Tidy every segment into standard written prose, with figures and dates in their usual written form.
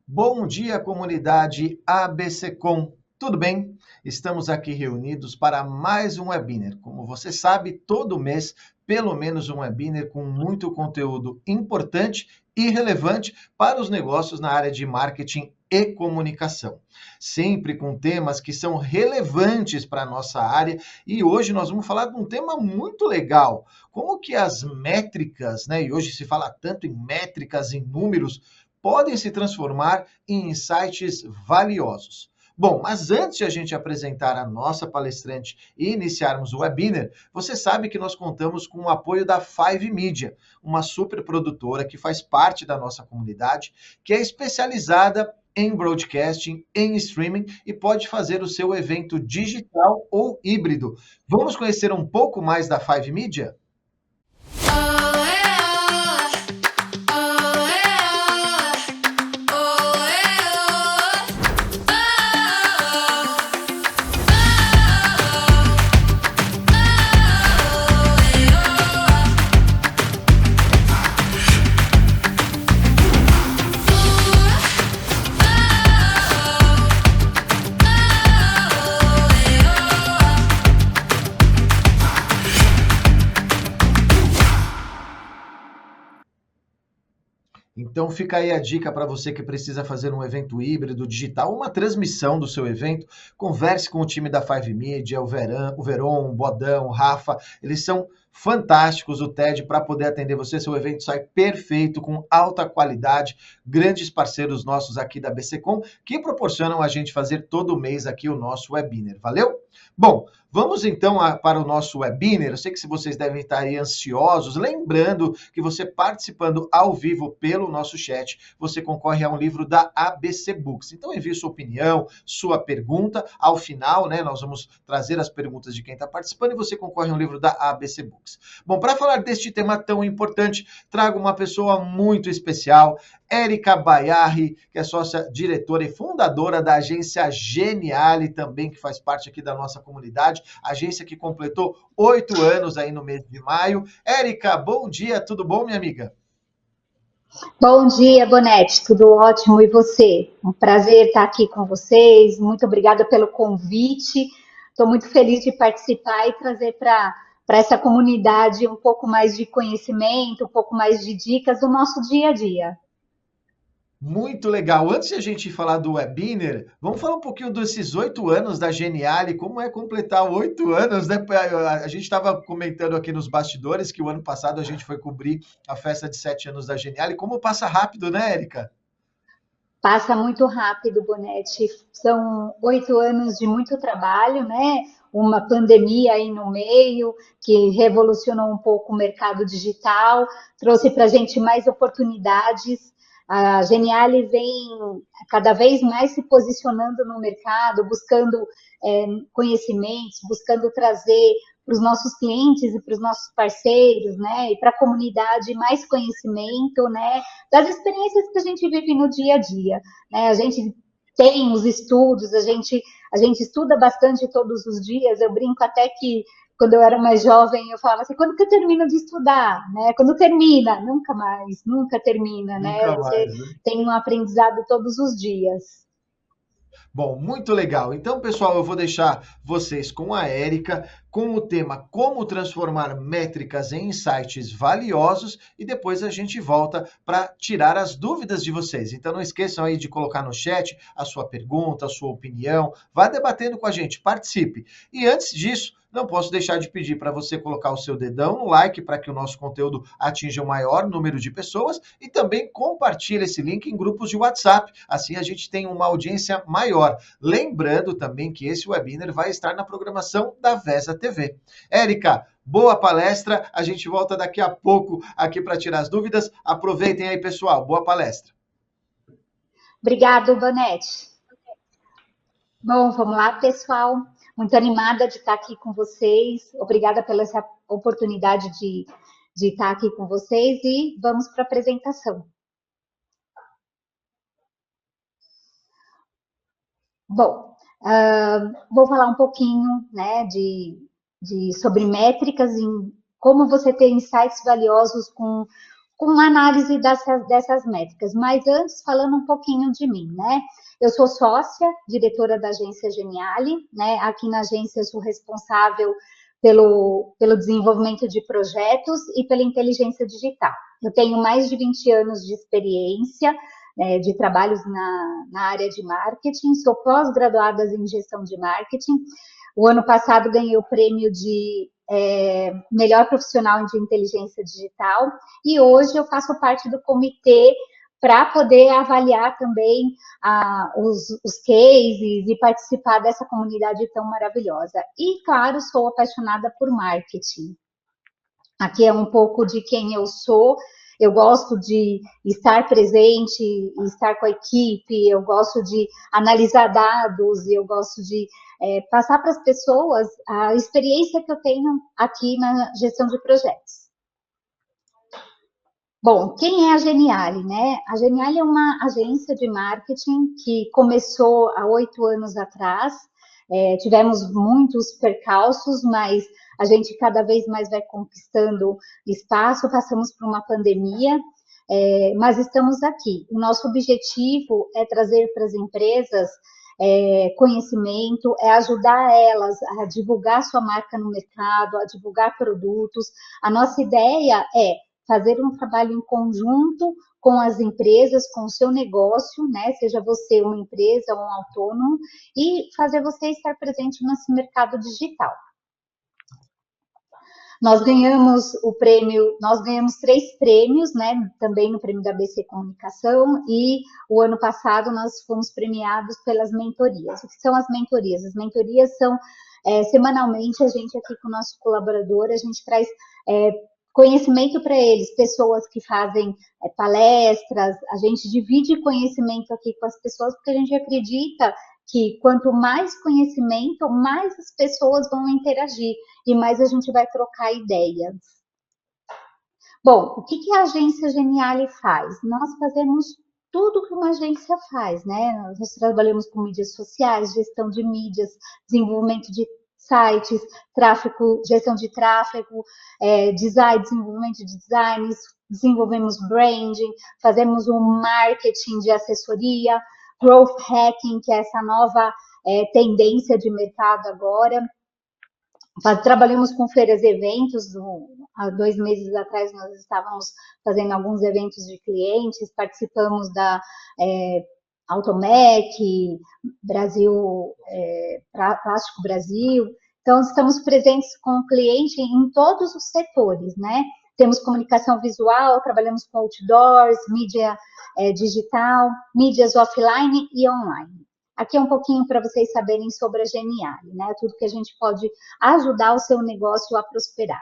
Bom dia, comunidade ABCcom. Tudo bem? Estamos aqui reunidos para mais um webinar. Como você sabe, todo mês, pelo menos um webinar com muito conteúdo importante e relevante para os negócios na área de marketing e comunicação. Sempre com temas que são relevantes para a nossa área e hoje nós vamos falar de um tema muito legal. Como que as métricas, né? E hoje se fala tanto em métricas, em números, podem se transformar em insights valiosos. Bom, mas antes de a gente apresentar a nossa palestrante e iniciarmos o webinar, você sabe que nós contamos com o apoio da Five Media, uma super produtora que faz parte da nossa comunidade, que é especializada em broadcasting, em streaming e pode fazer o seu evento digital ou híbrido. Vamos conhecer um pouco mais da Five Media? Então fica aí a dica para você que precisa fazer um evento híbrido, digital, uma transmissão do seu evento. Converse com o time da Five Media, o Veron, o Bodão, o Rafa. Eles são fantásticos, o TED, para poder atender você. Seu evento sai perfeito, com alta qualidade. Grandes parceiros nossos aqui da BCcom, que proporcionam a gente fazer todo mês aqui o nosso webinar. Valeu? Bom, vamos então para o nosso webinar. Eu sei que vocês devem estar aí ansiosos. Lembrando que você participando ao vivo pelo nosso chat, você concorre a um livro da ABC Books. Então envie sua opinião, sua pergunta. Ao final, né, nós vamos trazer as perguntas de quem está participando e você concorre a um livro da ABC Books. Bom, para falar deste tema tão importante, trago uma pessoa muito especial, Érica Baiarri, que é sócia diretora e fundadora da agência Geniale, também que faz parte aqui da nossa comunidade, agência que completou 8 anos aí no mês de maio. Érica, bom dia, tudo bom, minha amiga? Bom dia, Bonete, tudo ótimo e você? Um prazer estar aqui com vocês, muito obrigada pelo convite. Estou muito feliz de participar e trazer para essa comunidade um pouco mais de conhecimento, um pouco mais de dicas do nosso dia a dia. Muito legal. Antes de a gente falar do webinar, vamos falar um pouquinho desses 8 anos da Geniale, como é completar 8 anos, né? A gente estava comentando aqui nos bastidores que o ano passado a gente foi cobrir a festa de 7 anos da Geniale. Como passa rápido, né, Érica? Passa muito rápido, Bonete. São 8 anos de muito trabalho, né? Uma pandemia aí no meio, que revolucionou um pouco o mercado digital, trouxe para a gente mais oportunidades. A Geniale vem cada vez mais se posicionando no mercado, buscando conhecimentos, buscando trazer para os nossos clientes e para os nossos parceiros, né? E para a comunidade mais conhecimento, né? Das experiências que a gente vive no dia a dia, né? A gente tem os estudos, a gente estuda bastante todos os dias. Eu brinco até que quando eu era mais jovem, eu falava assim, quando que eu termino de estudar, né? Quando termina? Nunca mais, nunca termina, né? Nunca Você mais, né? tem um aprendizado todos os dias. Bom, muito legal. Então, pessoal, eu vou deixar vocês com a Érica, com o tema Como transformar métricas em insights valiosos e depois a gente volta para tirar as dúvidas de vocês. Então, não esqueçam aí de colocar no chat a sua pergunta, a sua opinião, vá debatendo com a gente, participe. E antes disso, não posso deixar de pedir para você colocar o seu dedão no like para que o nosso conteúdo atinja o maior número de pessoas e também compartilhe esse link em grupos de WhatsApp. Assim a gente tem uma audiência maior. Lembrando também que esse webinar vai estar na programação da VESA TV. Érica, boa palestra. A gente volta daqui a pouco aqui para tirar as dúvidas. Aproveitem aí, pessoal. Boa palestra. Obrigado, Bonete. Bom, vamos lá, pessoal. Muito animada de estar aqui com vocês. Obrigada pela essa oportunidade de estar aqui com vocês e vamos para a apresentação. Bom, vou falar um pouquinho, né, sobre métricas, em como você ter insights valiosos com uma análise dessas métricas. Mas antes, falando um pouquinho de mim, né? Eu sou sócia, diretora da agência Geniali, né? Aqui na agência eu sou responsável pelo desenvolvimento de projetos e pela inteligência digital. Eu tenho mais de 20 anos de experiência, de trabalhos na área de marketing, sou pós-graduada em gestão de marketing. O ano passado ganhei o prêmio de melhor profissional de inteligência digital e hoje eu faço parte do comitê para poder avaliar também os cases e participar dessa comunidade tão maravilhosa. E, claro, sou apaixonada por marketing. Aqui é um pouco de quem eu sou. Eu gosto de estar presente, estar com a equipe, eu gosto de analisar dados, eu gosto de passar para as pessoas a experiência que eu tenho aqui na gestão de projetos. Bom, quem é a Geniali, né? A Geniali é uma agência de marketing que começou há 8 anos atrás. Tivemos muitos percalços, mas a gente cada vez mais vai conquistando espaço. Passamos por uma pandemia, mas estamos aqui. O nosso objetivo é trazer para as empresas conhecimento, é ajudar elas a divulgar sua marca no mercado, a divulgar produtos. A nossa ideia é fazer um trabalho em conjunto com as empresas, com o seu negócio, né? Seja você uma empresa ou um autônomo, e fazer você estar presente nesse mercado digital. Nós ganhamos 3 prêmios, né? Também no prêmio da ABC Comunicação, e o ano passado nós fomos premiados pelas mentorias. O que são as mentorias? As mentorias são, semanalmente, a gente aqui com o nosso colaborador, a gente traz conhecimento para eles, pessoas que fazem palestras, a gente divide conhecimento aqui com as pessoas, porque a gente acredita que quanto mais conhecimento, mais as pessoas vão interagir e mais a gente vai trocar ideias. Bom, o que a agência Geniali faz? Nós fazemos tudo que uma agência faz, né? Nós trabalhamos com mídias sociais, gestão de mídias, desenvolvimento de sites, tráfego, gestão de tráfego, design, desenvolvimento de designs, desenvolvemos branding, fazemos um marketing de assessoria, growth hacking, que é essa nova tendência de mercado agora. Trabalhamos com feiras e eventos. Há 2 meses atrás nós estávamos fazendo alguns eventos de clientes, participamos da Automec, Brasil, Plástico Brasil. Então, estamos presentes com o cliente em todos os setores, né? Temos comunicação visual, trabalhamos com outdoors, mídia digital, mídias offline e online. Aqui é um pouquinho para vocês saberem sobre a Geniali, né? Tudo que a gente pode ajudar o seu negócio a prosperar.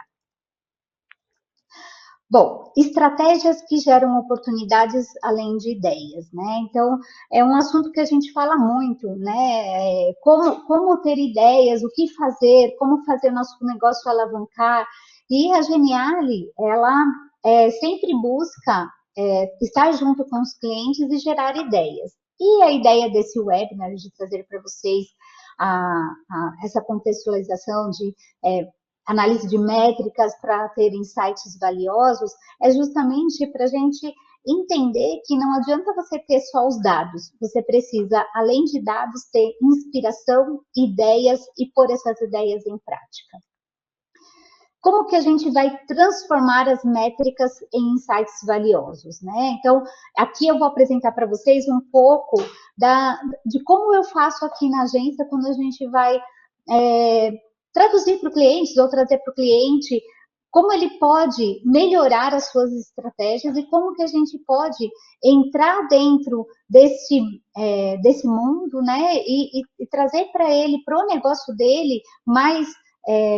Bom, estratégias que geram oportunidades além de ideias, né? Então, é um assunto que a gente fala muito, né? Como ter ideias, o que fazer, como fazer nosso negócio alavancar. E a Geniali, ela sempre busca estar junto com os clientes e gerar ideias. E a ideia desse webinar, de trazer para vocês essa contextualização de análise de métricas para ter insights valiosos, é justamente para a gente entender que não adianta você ter só os dados, você precisa, além de dados, ter inspiração, ideias e pôr essas ideias em prática. Como que a gente vai transformar as métricas em insights valiosos, né? Então, aqui eu vou apresentar para vocês um pouco de como eu faço aqui na agência quando a gente vai traduzir para o cliente ou trazer para o cliente como ele pode melhorar as suas estratégias e como que a gente pode entrar dentro desse mundo, né? E trazer para ele, para o negócio dele, mais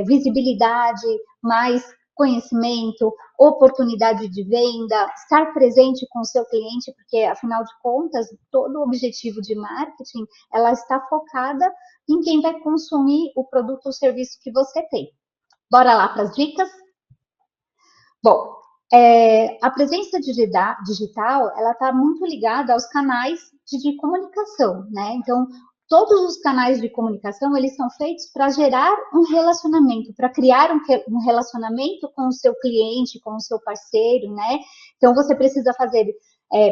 visibilidade, mais conhecimento, oportunidade de venda, estar presente com o seu cliente, porque, afinal de contas, todo o objetivo de marketing, ela está focada em quem vai consumir o produto ou serviço que você tem. Bora lá para as dicas? Bom, a presença digital, ela está muito ligada aos canais de comunicação, né? Então, todos os canais de comunicação, eles são feitos para gerar um relacionamento, para criar um relacionamento com o seu cliente, com o seu parceiro, né? Então, você precisa fazer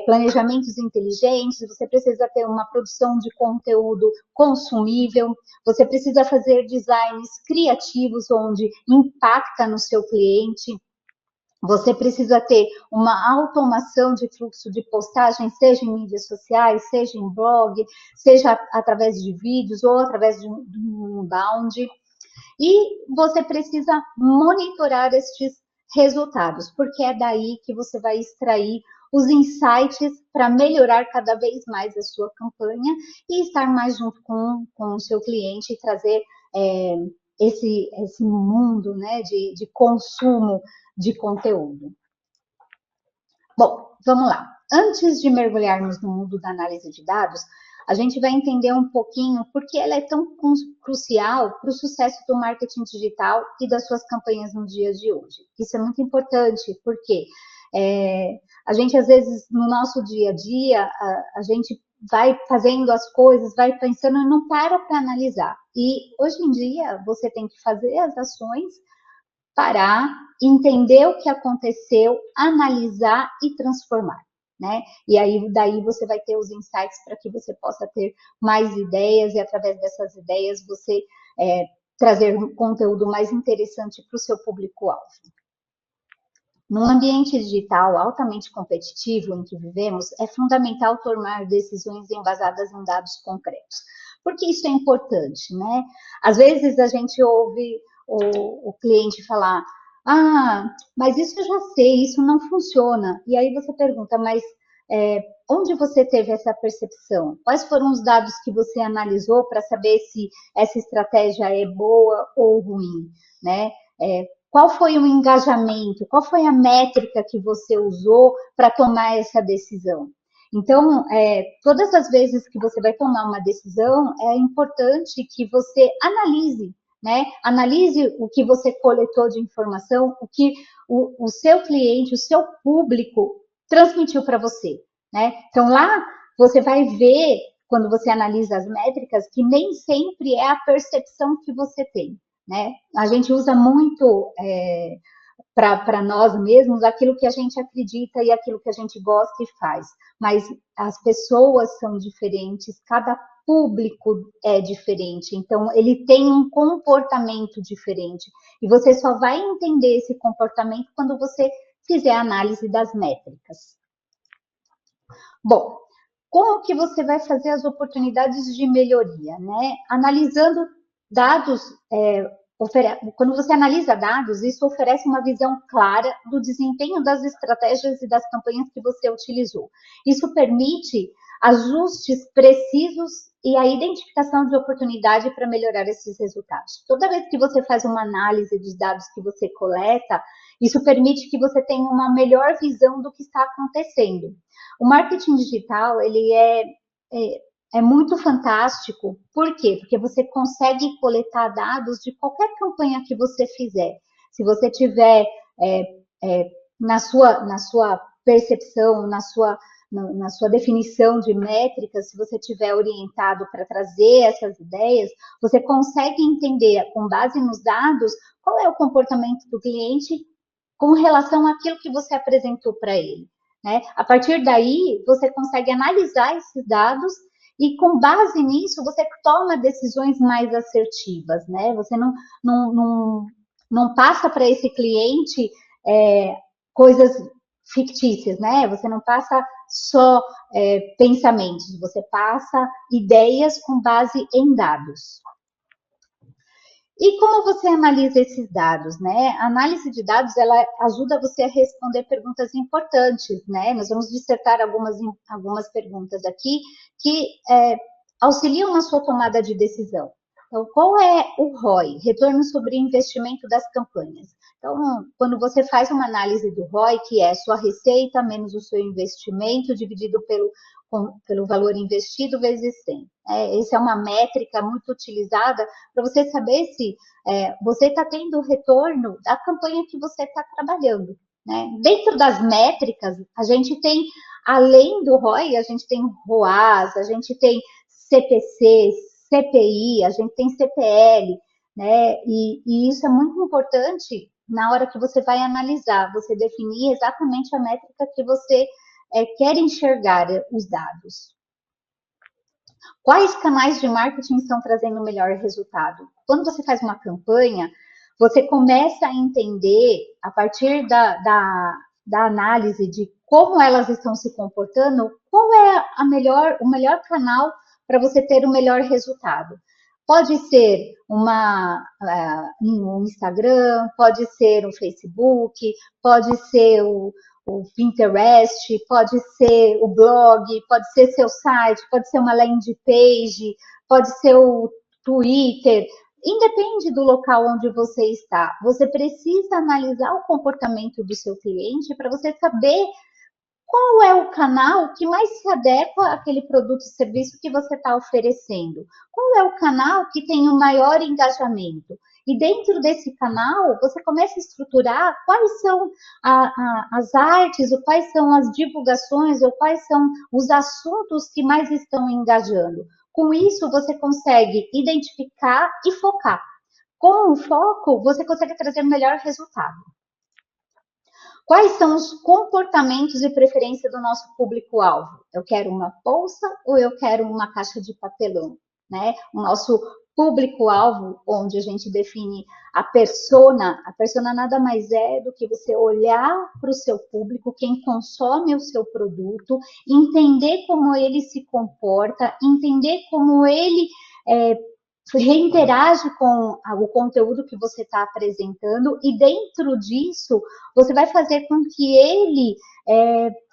planejamentos inteligentes, você precisa ter uma produção de conteúdo consumível, você precisa fazer designs criativos, onde impacta no seu cliente. Você precisa ter uma automação de fluxo de postagem, seja em mídias sociais, seja em blog, seja através de vídeos ou através de um inbound. E você precisa monitorar estes resultados, porque é daí que você vai extrair os insights para melhorar cada vez mais a sua campanha e estar mais junto com o seu cliente e trazer esse mundo, né, de consumo de conteúdo. Bom, vamos lá. Antes de mergulharmos no mundo da análise de dados, a gente vai entender um pouquinho por que ela é tão crucial para o sucesso do marketing digital e das suas campanhas no dia de hoje. Isso é muito importante, porque a gente, às vezes, no nosso dia a dia, a gente vai fazendo as coisas, vai pensando e não para analisar. E, hoje em dia, você tem que fazer as ações, parar, entender o que aconteceu, analisar e transformar, né? E aí, daí você vai ter os insights para que você possa ter mais ideias e, através dessas ideias, você trazer um conteúdo mais interessante para o seu público-alvo. Num ambiente digital altamente competitivo em que vivemos, é fundamental tomar decisões embasadas em dados concretos. Por que isso é importante, né? Às vezes a gente ouve o cliente falar: mas isso eu já sei, isso não funciona. E aí você pergunta: mas onde você teve essa percepção? Quais foram os dados que você analisou para saber se essa estratégia é boa ou ruim, né? Qual foi o engajamento? Qual foi a métrica que você usou para tomar essa decisão? Então, todas as vezes que você vai tomar uma decisão, é importante que você analise, né? Analise o que você coletou de informação, o que o seu cliente, o seu público transmitiu para você, né? Então, lá você vai ver, quando você analisa as métricas, que nem sempre é a percepção que você tem, né? A gente usa muito para nós mesmos aquilo que a gente acredita e aquilo que a gente gosta e faz, mas as pessoas são diferentes, cada público é diferente, então ele tem um comportamento diferente, e você só vai entender esse comportamento quando você fizer a análise das métricas. Bom, como que você vai fazer as oportunidades de melhoria, né? Analisando dados, quando você analisa dados, isso oferece uma visão clara do desempenho das estratégias e das campanhas que você utilizou. Isso permite ajustes precisos e a identificação de oportunidade para melhorar esses resultados. Toda vez que você faz uma análise dos dados que você coleta, isso permite que você tenha uma melhor visão do que está acontecendo. O marketing digital, ele é muito fantástico. Por quê? Porque você consegue coletar dados de qualquer campanha que você fizer. Se você tiver na sua percepção, na sua definição de métricas, se você tiver orientado para trazer essas ideias, você consegue entender, com base nos dados, qual é o comportamento do cliente com relação àquilo que você apresentou para ele, né? A partir daí, você consegue analisar esses dados e, com base nisso, você toma decisões mais assertivas, né? Você não passa para esse cliente coisas fictícias, né? Você não passa só pensamentos, você passa ideias com base em dados. E como você analisa esses dados, né? A análise de dados, ela ajuda você a responder perguntas importantes, né? Nós vamos dissertar algumas perguntas aqui que auxiliam na sua tomada de decisão. Então, qual é o ROI? Retorno sobre investimento das campanhas. Então, quando você faz uma análise do ROI, que é sua receita menos o seu investimento dividido pelo valor investido vezes 100. Essa é uma métrica muito utilizada para você saber se você está tendo o retorno da campanha que você está trabalhando, né? Dentro das métricas, a gente tem, além do ROI, a gente tem ROAS, a gente tem CPCs, CPI, a gente tem CPL, né? E isso é muito importante na hora que você vai analisar, você definir exatamente a métrica que você quer enxergar os dados. Quais canais de marketing estão trazendo o melhor resultado? Quando você faz uma campanha, você começa a entender, a partir da análise de como elas estão se comportando, qual é o melhor canal para você ter o melhor resultado. Pode ser um Instagram, pode ser o Facebook, pode ser o Pinterest, pode ser o blog, pode ser seu site, pode ser uma landing page, pode ser o Twitter. Independe do local onde você está, você precisa analisar o comportamento do seu cliente para você saber qual é o canal que mais se adequa àquele produto e serviço que você está oferecendo? Qual é o canal que tem o maior engajamento? E dentro desse canal, você começa a estruturar quais são as artes, ou quais são as divulgações, ou quais são os assuntos que mais estão engajando. Com isso, você consegue identificar e focar. Com o foco, você consegue trazer o melhor resultado. Quais são os comportamentos e preferência do nosso público-alvo? Eu quero uma bolsa ou eu quero uma caixa de papelão? Né? O nosso público-alvo, onde a gente define a persona nada mais é do que você olhar para o seu público, quem consome o seu produto, entender como ele se comporta, entender como ele reinterage com o conteúdo que você está apresentando e dentro disso você vai fazer com que ele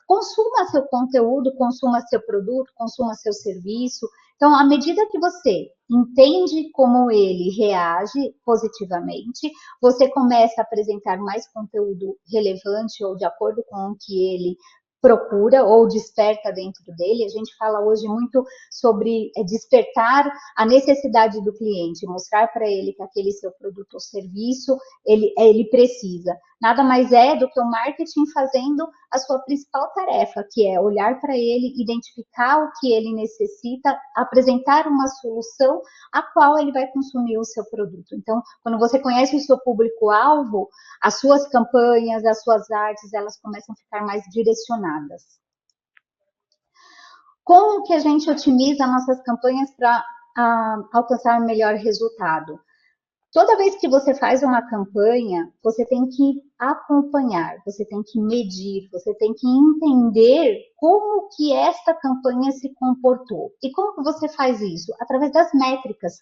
consuma seu conteúdo, consuma seu produto, consuma seu serviço. Então, à medida que você entende como ele reage positivamente, você começa a apresentar mais conteúdo relevante ou de acordo com o que ele procura ou desperta dentro dele. A gente fala hoje muito sobre despertar a necessidade do cliente, mostrar para ele que aquele seu produto ou serviço ele precisa. Nada mais é do que o marketing fazendo a sua principal tarefa, que é olhar para ele, identificar o que ele necessita, apresentar uma solução a qual ele vai consumir o seu produto. Então, quando você conhece o seu público-alvo, as suas campanhas, as suas artes, elas começam a ficar mais direcionadas. Como que a gente otimiza nossas campanhas para alcançar o melhor resultado? Toda vez que você faz uma campanha, você tem que acompanhar, você tem que medir, você tem que entender como que esta campanha se comportou. E como que você faz isso? Através das métricas,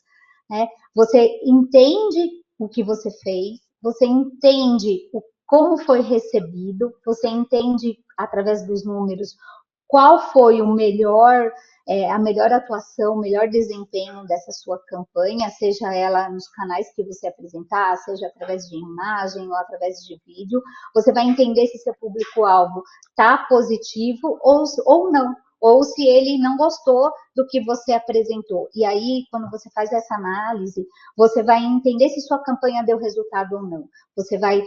né? Você entende o que você fez, você entende como foi recebido, você entende através dos números qual foi o melhor, a melhor atuação, o melhor desempenho dessa sua campanha, seja ela nos canais que você apresentar, seja através de imagem ou através de vídeo. Você vai entender se seu público-alvo está positivo ou não, ou se ele não gostou do que você apresentou. E aí, quando você faz essa análise, você vai entender se sua campanha deu resultado ou não. Você vai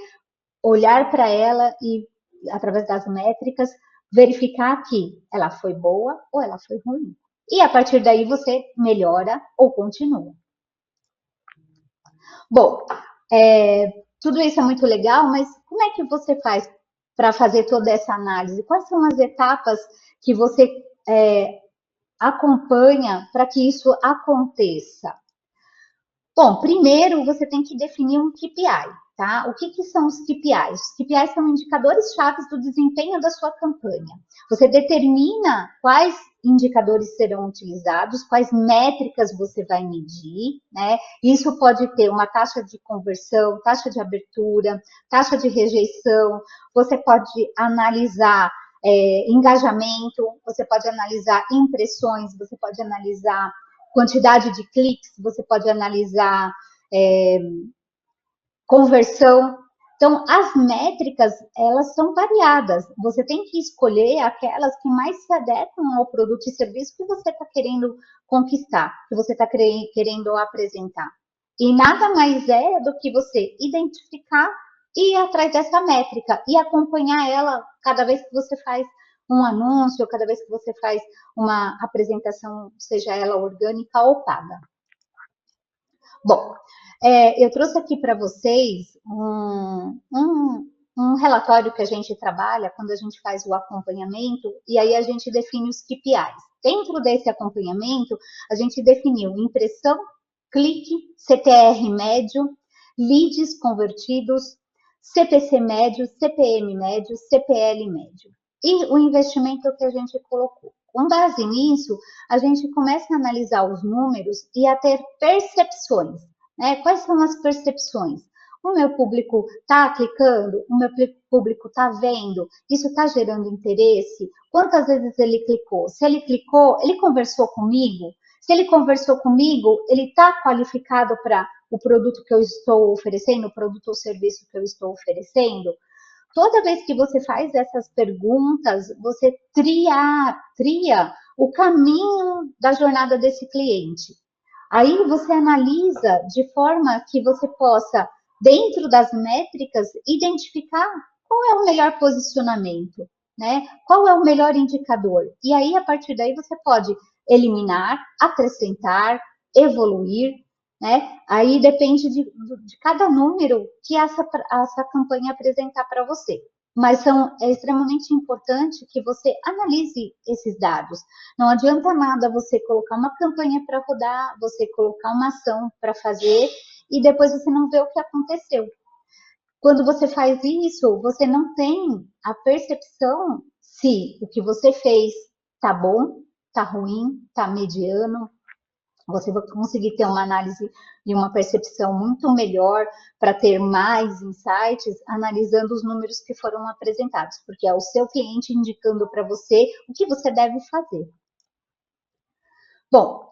olhar para ela e, através das métricas, verificar que ela foi boa ou ela foi ruim. E a partir daí você melhora ou continua. Bom, tudo isso é muito legal, mas como é que você faz para fazer toda essa análise? Quais são as etapas que você acompanha para que isso aconteça? Bom, primeiro você tem que definir um KPI, tá? O que são os KPIs? Os KPIs são indicadores chaves do desempenho da sua campanha. Você determina quais indicadores serão utilizados, quais métricas você vai medir, né? Isso pode ter uma taxa de conversão, taxa de abertura, taxa de rejeição, você pode analisar engajamento, você pode analisar impressões, você pode analisar quantidade de cliques, você pode analisar conversão. Então, as métricas, elas são variadas. Você tem que escolher aquelas que mais se adequam ao produto e serviço que você está querendo conquistar, que você está querendo apresentar. E nada mais é do que você identificar e ir atrás dessa métrica e acompanhar ela cada vez que você faz um anúncio, cada vez que você faz uma apresentação, seja ela orgânica ou paga. Bom, eu trouxe aqui para vocês um relatório que a gente trabalha quando a gente faz o acompanhamento e aí a gente define os KPIs. Dentro desse acompanhamento, a gente definiu impressão, clique, CTR médio, leads convertidos, CPC médio, CPM médio, CPL médio. E o investimento que a gente colocou. Com base nisso, a gente começa a analisar os números e a ter percepções, né? Quais são as percepções? O meu público está clicando? O meu público está vendo? Isso está gerando interesse? Quantas vezes ele clicou? Se ele clicou, ele conversou comigo? Se ele conversou comigo, ele está qualificado para o produto que eu estou oferecendo, o produto ou serviço que eu estou oferecendo? Toda vez que você faz essas perguntas, você tria o caminho da jornada desse cliente. Aí você analisa de forma que você possa, dentro das métricas, identificar qual é o melhor posicionamento, né? Qual é o melhor indicador. E aí, a partir daí, você pode eliminar, acrescentar, evoluir, né? Aí depende de cada número que essa campanha apresentar para você. Mas é extremamente importante que você analise esses dados. Não adianta nada você colocar uma campanha para rodar, você colocar uma ação para fazer e depois você não vê o que aconteceu. Quando você faz isso, você não tem a percepção se o que você fez tá bom, tá ruim, tá mediano. Você vai conseguir ter uma análise e uma percepção muito melhor para ter mais insights analisando os números que foram apresentados, porque é o seu cliente indicando para você o que você deve fazer. Bom,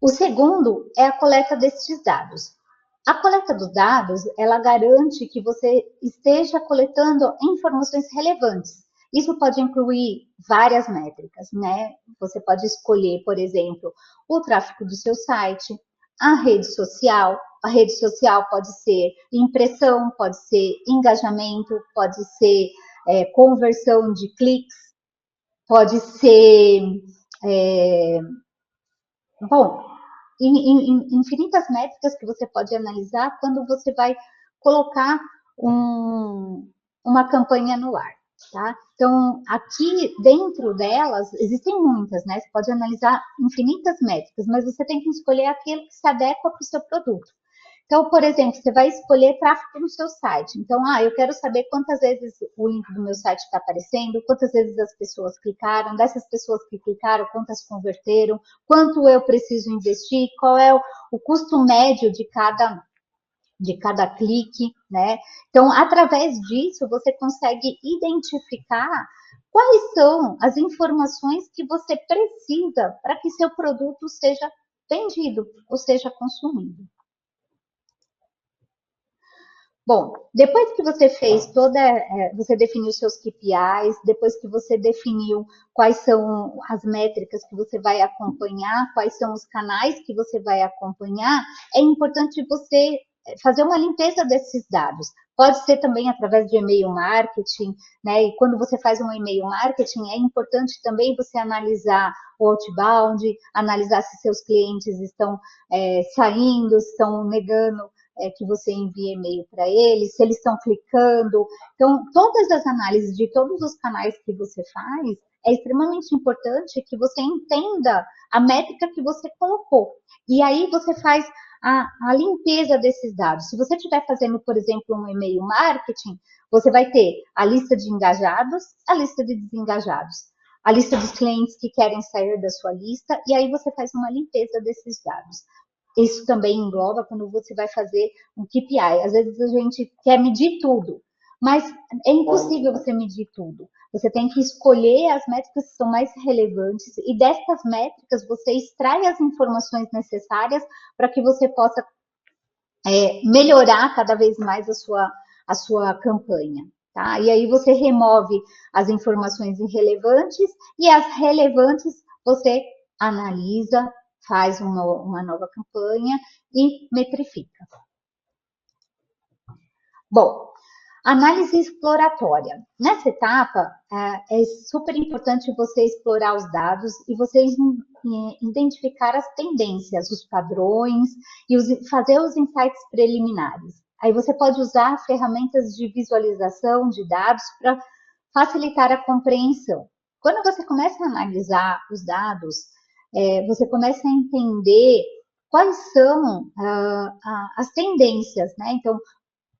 o segundo é a coleta desses dados. A coleta dos dados, ela garante que você esteja coletando informações relevantes. Isso pode incluir várias métricas, né? Você pode escolher, por exemplo, o tráfego do seu site, a rede social. A rede social pode ser impressão, pode ser engajamento, pode ser conversão de cliques, pode ser bom, infinitas métricas que você pode analisar quando você vai colocar uma campanha no ar, tá? Então, aqui dentro delas, existem muitas, né? Você pode analisar infinitas métricas, mas você tem que escolher aquilo que se adequa para o seu produto. Então, por exemplo, você vai escolher tráfego no seu site. Então, eu quero saber quantas vezes o link do meu site está aparecendo, quantas vezes as pessoas clicaram, dessas pessoas que clicaram, quantas converteram, quanto eu preciso investir, qual é o custo médio de cada clique, né? Então, através disso, você consegue identificar quais são as informações que você precisa para que seu produto seja vendido ou seja consumido. Bom, depois que você fez você definiu seus KPIs, depois que você definiu quais são as métricas que você vai acompanhar, quais são os canais que você vai acompanhar, é importante você fazer uma limpeza desses dados. Pode ser também através de e-mail marketing, né? E quando você faz um e-mail marketing, é importante também você analisar o outbound, analisar se seus clientes estão saindo, estão negando que você envia e-mail para eles, se eles estão clicando. Então, todas as análises de todos os canais que você faz, é extremamente importante que você entenda a métrica que você colocou. E aí você faz a limpeza desses dados. Se você estiver fazendo, por exemplo, um e-mail marketing, você vai ter a lista de engajados, a lista de desengajados, a lista dos clientes que querem sair da sua lista, e aí você faz uma limpeza desses dados. Isso também engloba quando você vai fazer um KPI. Às vezes a gente quer medir tudo, mas é impossível você medir tudo. Você tem que escolher as métricas que são mais relevantes e dessas métricas você extrai as informações necessárias para que você possa melhorar cada vez mais a sua campanha. Tá? E aí você remove as informações irrelevantes e as relevantes você analisa, faz uma nova campanha e metrifica. Bom, análise exploratória. Nessa etapa, é super importante você explorar os dados e você identificar as tendências, os padrões e fazer os insights preliminares. Aí você pode usar ferramentas de visualização de dados para facilitar a compreensão. Quando você começa a analisar os dados, você começa a entender quais são as tendências, né? Então,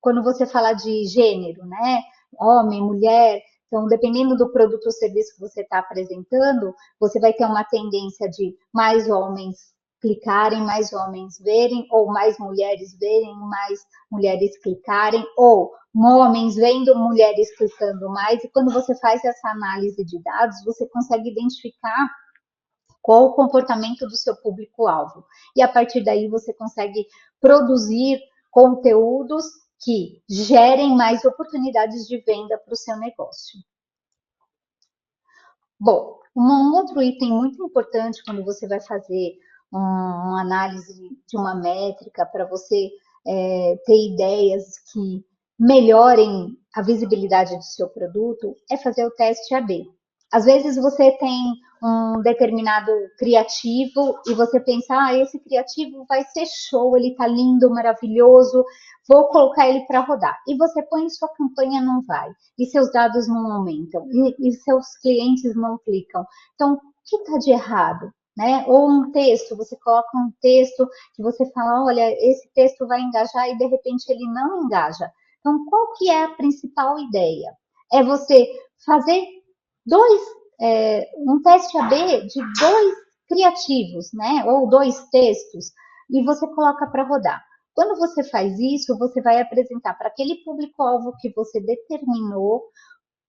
quando você fala de gênero, né? Homem, mulher, então, dependendo do produto ou serviço que você está apresentando, você vai ter uma tendência de mais homens clicarem, mais homens verem, ou mais mulheres verem, mais mulheres clicarem, ou homens vendo, mulheres clicando mais. E quando você faz essa análise de dados, você consegue identificar qual o comportamento do seu público-alvo. E a partir daí você consegue produzir conteúdos que gerem mais oportunidades de venda para o seu negócio. Bom, um outro item muito importante quando você vai fazer uma análise de uma métrica para você ter ideias que melhorem a visibilidade do seu produto é fazer o teste AB. Às vezes você tem um determinado criativo e você pensa, esse criativo vai ser show, ele tá lindo, maravilhoso, vou colocar ele para rodar. E você põe sua campanha, não vai. E seus dados não aumentam. E seus clientes não clicam. Então, o que está de errado? Né? Ou um texto, você coloca um texto que você fala, olha, esse texto vai engajar e de repente ele não engaja. Então, qual que é a principal ideia? É você fazer um teste AB de 2 criativos, né? Ou 2 textos, e você coloca para rodar. Quando você faz isso, você vai apresentar para aquele público-alvo que você determinou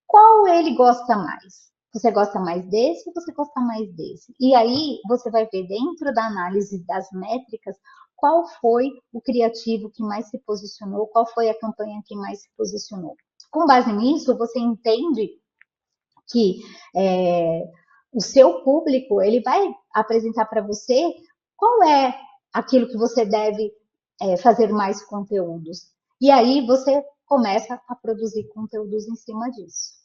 qual ele gosta mais. Você gosta mais desse ou você gosta mais desse? E aí você vai ver dentro da análise das métricas qual foi o criativo que mais se posicionou, qual foi a campanha que mais se posicionou. Com base nisso, você entende que o seu público ele vai apresentar para você qual é aquilo que você deve fazer mais conteúdos. E aí você começa a produzir conteúdos em cima disso.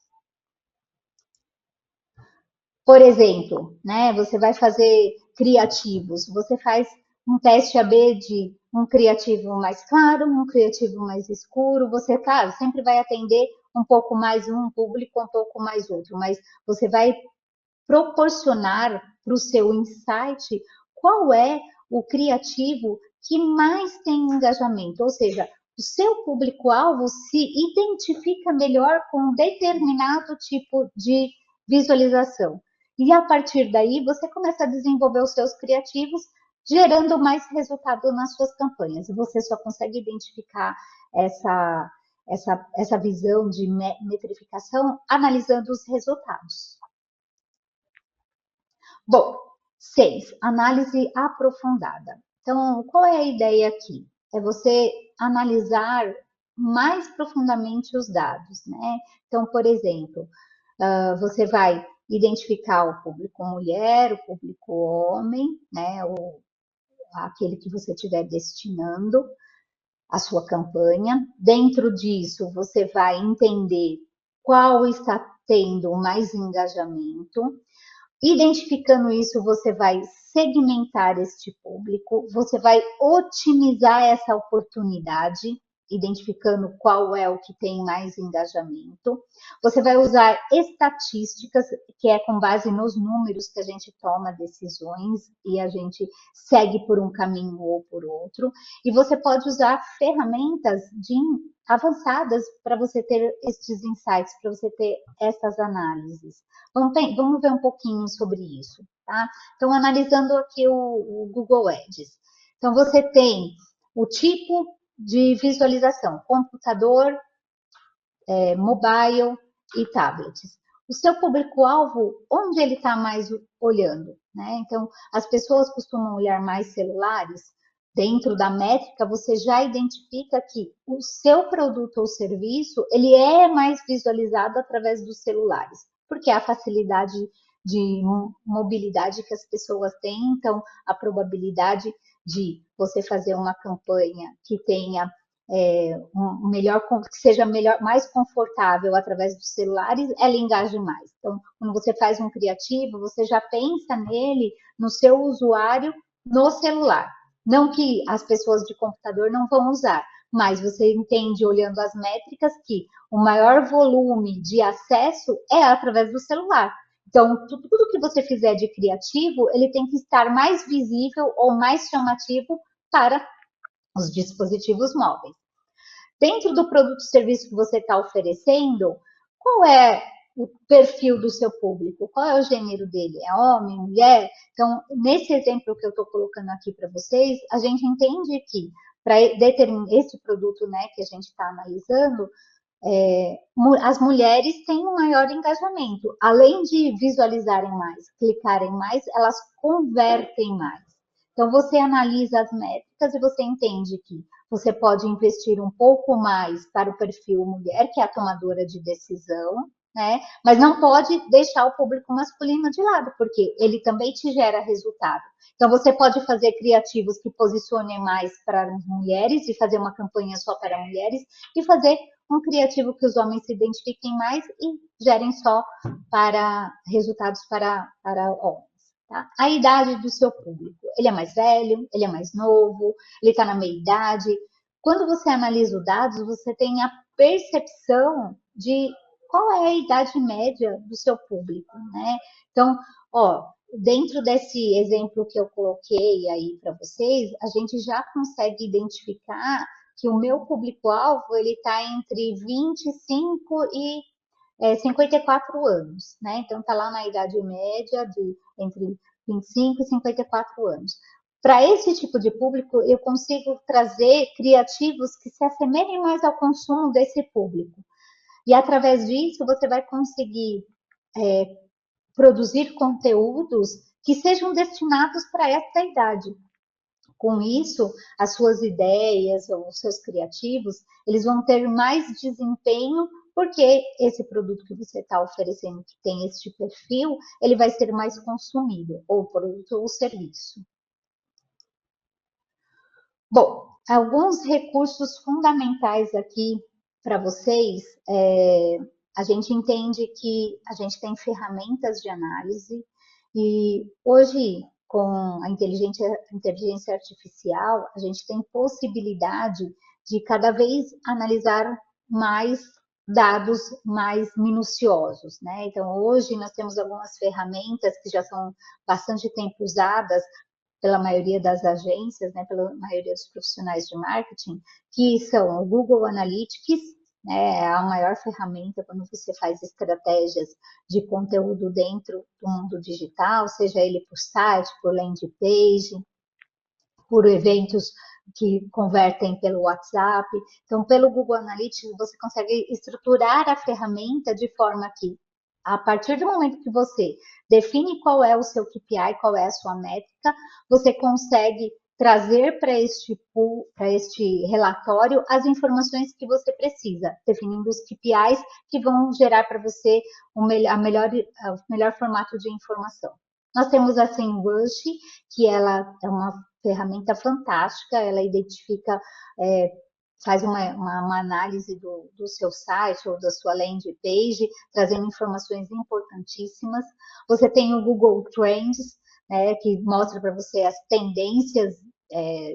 Por exemplo, né, você vai fazer criativos, você faz um teste AB de um criativo mais claro, um criativo mais escuro, você, claro, sempre vai atender um pouco mais um público, um pouco mais outro, mas você vai proporcionar para o seu insight qual é o criativo que mais tem engajamento, ou seja, o seu público-alvo se identifica melhor com um determinado tipo de visualização. E a partir daí, você começa a desenvolver os seus criativos, gerando mais resultado nas suas campanhas. E você só consegue identificar essa visão de metrificação analisando os resultados. Bom, 6, análise aprofundada. Então, qual é a ideia aqui? É você analisar mais profundamente os dados, né? Então, por exemplo, você vai identificar o público mulher, o público homem, né? Ou aquele que você estiver destinando a sua campanha. Dentro disso, você vai entender qual está tendo mais engajamento. Identificando isso, você vai segmentar este público, você vai otimizar essa oportunidade, identificando qual é o que tem mais engajamento. Você vai usar estatísticas, que é com base nos números que a gente toma decisões e a gente segue por um caminho ou por outro. E você pode usar ferramentas avançadas para você ter esses insights, para você ter essas análises. Vamos ver um pouquinho sobre isso, tá? Então, analisando aqui o Google Ads. Então, você tem o tipo de visualização, computador, mobile e tablets. O seu público-alvo, onde ele está mais olhando, né? Então, as pessoas costumam olhar mais celulares. Dentro da métrica, você já identifica que o seu produto ou serviço, ele é mais visualizado através dos celulares, porque é a facilidade de mobilidade que as pessoas têm, então a probabilidade de você fazer uma campanha que tenha melhor, que seja melhor, mais confortável através dos celulares, ela engaje mais. Então, quando você faz um criativo, você já pensa nele, no seu usuário, no celular. Não que as pessoas de computador não vão usar, mas você entende, olhando as métricas, que o maior volume de acesso é através do celular. Então, tudo que você fizer de criativo, ele tem que estar mais visível ou mais chamativo para os dispositivos móveis. Dentro do produto ou serviço que você está oferecendo, qual é o perfil do seu público? Qual é o gênero dele? É homem, mulher? Então, nesse exemplo que eu estou colocando aqui para vocês, a gente entende que para determinar esse produto, né, que a gente está analisando, as mulheres têm um maior engajamento. Além de visualizarem mais, clicarem mais, elas convertem mais. Então, você analisa as métricas e você entende que você pode investir um pouco mais para o perfil mulher, que é a tomadora de decisão, né? Mas não pode deixar o público masculino de lado, porque ele também te gera resultado. Então, você pode fazer criativos que posicionem mais para as mulheres e fazer uma campanha só para mulheres e fazer um criativo que os homens se identifiquem mais e gerem só para resultados para homens. Tá? A idade do seu público. Ele é mais velho, ele é mais novo, ele está na meia-idade. Quando você analisa os dados, você tem a percepção de qual é a idade média do seu público, né? Então, dentro desse exemplo que eu coloquei aí para vocês, a gente já consegue identificar que o meu público-alvo ele está entre 25 e 54 anos, né? Então está lá na idade média de entre 25 e 54 anos. Para esse tipo de público, eu consigo trazer criativos que se assemelhem mais ao consumo desse público. E através disso, você vai conseguir produzir conteúdos que sejam destinados para essa idade. Com isso, as suas ideias ou os seus criativos, eles vão ter mais desempenho porque esse produto que você está oferecendo, que tem este perfil, ele vai ser mais consumido, ou produto ou serviço. Bom, alguns recursos fundamentais aqui para vocês, a gente entende que a gente tem ferramentas de análise e hoje, com a inteligência artificial, a gente tem possibilidade de cada vez analisar mais dados mais minuciosos, né? Então, hoje nós temos algumas ferramentas que já são bastante tempo usadas pela maioria das agências, né, pela maioria dos profissionais de marketing, que são o Google Analytics, né, é a maior ferramenta quando você faz estratégias de conteúdo dentro do mundo digital, seja ele por site, por landing page, por eventos que convertem pelo WhatsApp. Então, pelo Google Analytics, você consegue estruturar a ferramenta de forma que, a partir do momento que você define qual é o seu KPI, qual é a sua métrica, você consegue trazer para este relatório as informações que você precisa, definindo os KPIs que vão gerar para você o melhor formato de informação. Nós temos a SEMrush, que ela é uma ferramenta fantástica, ela identifica, faz uma análise do seu site ou da sua landing page, trazendo informações importantíssimas. Você tem o Google Trends, né, que mostra para você as tendências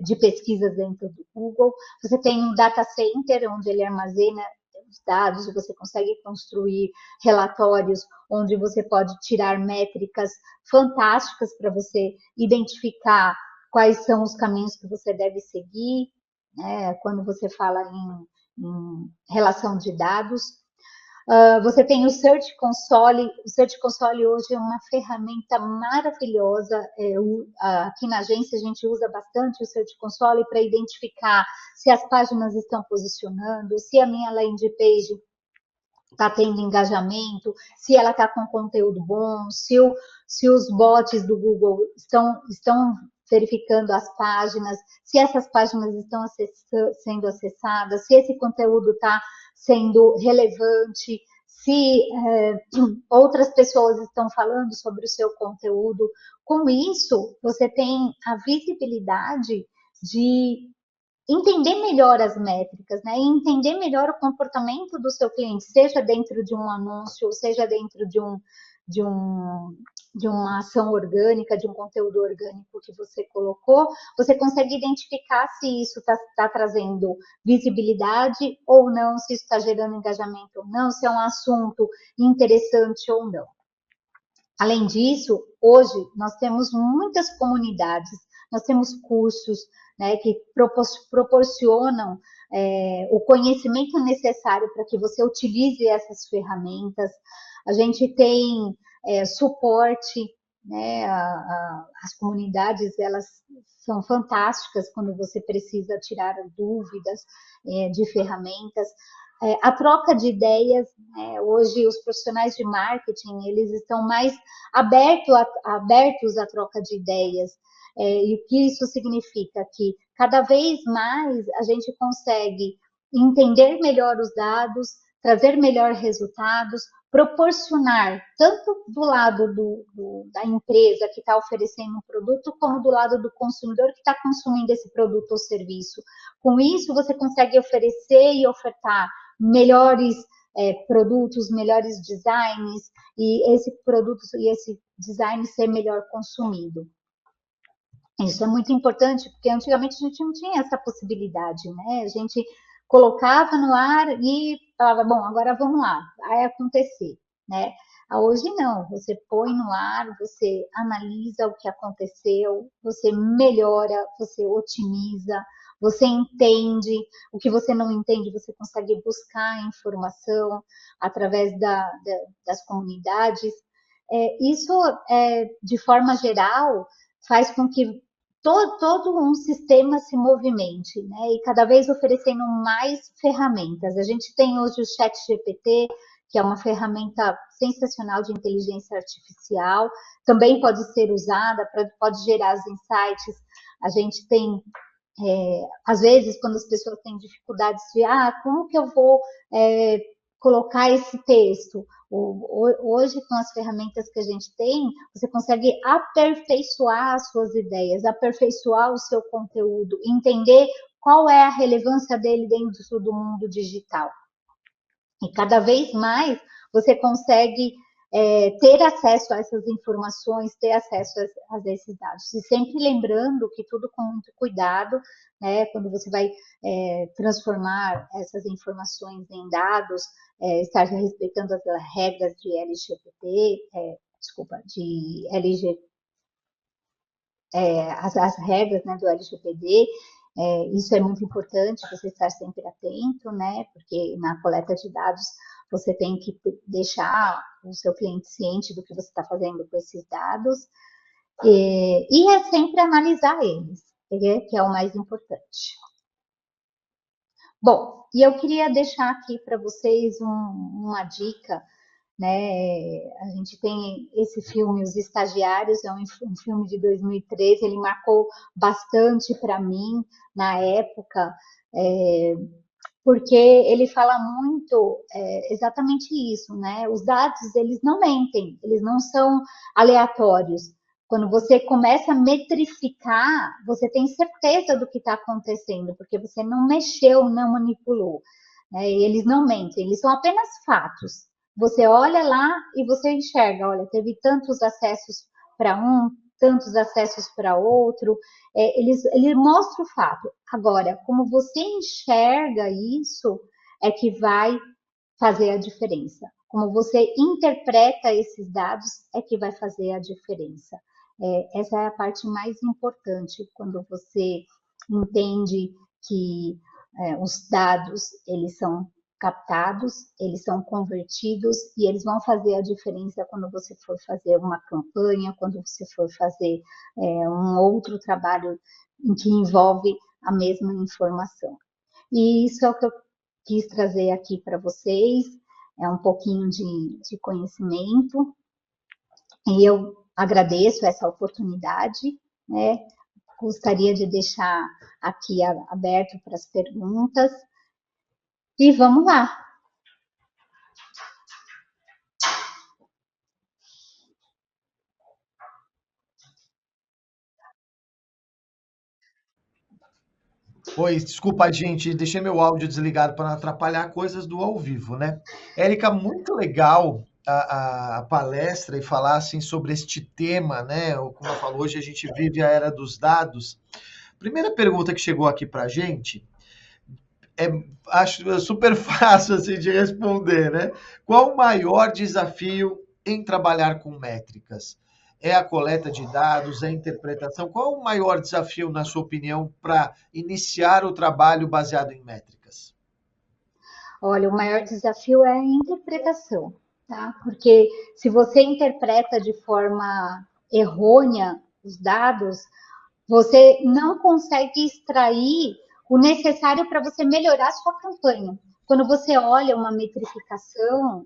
de pesquisas dentro do Google. Você tem um data center, onde ele armazena os dados e você consegue construir relatórios onde você pode tirar métricas fantásticas para você identificar quais são os caminhos que você deve seguir, né, quando você fala em relação de dados. Você tem o Search Console. O Search Console hoje é uma ferramenta maravilhosa. Aqui na agência a gente usa bastante o Search Console para identificar se as páginas estão posicionando, se a minha landing page está tendo engajamento, se ela está com conteúdo bom, se os bots do Google estão verificando as páginas, se essas páginas estão sendo acessadas, se esse conteúdo está sendo relevante, se outras pessoas estão falando sobre o seu conteúdo. Com isso, você tem a visibilidade de entender melhor as métricas, né? E entender melhor o comportamento do seu cliente, seja dentro de um anúncio, ou seja dentro de um de uma ação orgânica, de um conteúdo orgânico que você colocou, você consegue identificar se isso está trazendo visibilidade ou não, se isso está gerando engajamento ou não, se é um assunto interessante ou não. Além disso, hoje nós temos muitas comunidades, nós temos cursos, né, que proporcionam o conhecimento necessário para que você utilize essas ferramentas. A gente tem suporte, né, as comunidades elas são fantásticas quando você precisa tirar dúvidas de ferramentas. A troca de ideias, né, hoje os profissionais de marketing eles estão mais abertos à troca de ideias. E o que isso significa? Que cada vez mais a gente consegue entender melhor os dados, trazer melhor resultados, proporcionar tanto do lado da empresa que está oferecendo um produto, como do lado do consumidor que está consumindo esse produto ou serviço. Com isso, você consegue oferecer e ofertar melhores produtos, melhores designs, e esse produto e esse design ser melhor consumido. Isso é muito importante, porque antigamente a gente não tinha essa possibilidade, né? A gente colocava no ar e falava, bom, agora vamos lá, vai acontecer, né? Hoje não, você põe no ar, você analisa o que aconteceu, você melhora, você otimiza, você entende, o que você não entende, você consegue buscar informação através das comunidades. Isso, de forma geral, faz com que todo um sistema se movimente, né? E cada vez oferecendo mais ferramentas. A gente tem hoje o Chat GPT, que é uma ferramenta sensacional de inteligência artificial, também pode ser usada, pode gerar os insights. A gente tem, às vezes, quando as pessoas têm dificuldades de, como que eu vou colocar esse texto? Hoje, com as ferramentas que a gente tem, você consegue aperfeiçoar as suas ideias, aperfeiçoar o seu conteúdo, entender qual é a relevância dele dentro do mundo digital. E cada vez mais você consegue ter acesso a essas informações, ter acesso a esses dados. E sempre lembrando que tudo com muito cuidado, né, quando você vai transformar essas informações em dados, estar respeitando as regras de LGPD, de LG, as regras, né, do LGPD. Isso é muito importante, você estar sempre atento, né? Porque na coleta de dados você tem que deixar o seu cliente ciente do que você está fazendo com esses dados. E é sempre analisar eles, que é o mais importante. Bom, e eu queria deixar aqui para vocês uma dica, né? A gente tem esse filme, Os Estagiários, é um filme de 2013, ele marcou bastante para mim na época, porque ele fala muito exatamente isso, né? Os dados, eles não mentem, eles não são aleatórios. Quando você começa a metrificar, você tem certeza do que está acontecendo, porque você não mexeu, não manipulou. Né? E eles não mentem, eles são apenas fatos. Você olha lá e você enxerga, olha, teve tantos acessos para um, tantos acessos para outro, ele mostra o fato. Agora, como você enxerga isso, é que vai fazer a diferença. Como você interpreta esses dados, é que vai fazer a diferença. Essa é a parte mais importante, quando você entende que os dados, eles são captados, eles são convertidos e eles vão fazer a diferença quando você for fazer uma campanha, quando você for fazer um outro trabalho em que envolve a mesma informação. E isso é o que eu quis trazer aqui para vocês, é um pouquinho de conhecimento, e eu agradeço essa oportunidade, né? Gostaria de deixar aqui aberto para as perguntas, e vamos lá. Oi, desculpa, gente, deixei meu áudio desligado para não atrapalhar coisas do ao vivo, né? Érica, muito legal a palestra e falar assim sobre este tema, né? Como eu falo, hoje a gente vive a era dos dados. Primeira pergunta que chegou aqui para a gente é, acho super fácil assim, de responder, né? Qual o maior desafio em trabalhar com métricas? É a coleta de dados, é a interpretação? Qual o maior desafio, na sua opinião, para iniciar o trabalho baseado em métricas? Olha, o maior desafio é a interpretação, tá? Porque se você interpreta de forma errônea os dados, você não consegue extrair o necessário para você melhorar a sua campanha. Quando você olha uma metrificação,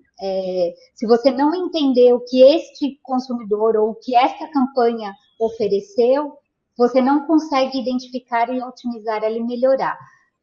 se você não entender o que este consumidor ou o que esta campanha ofereceu, você não consegue identificar e otimizar ela e melhorar.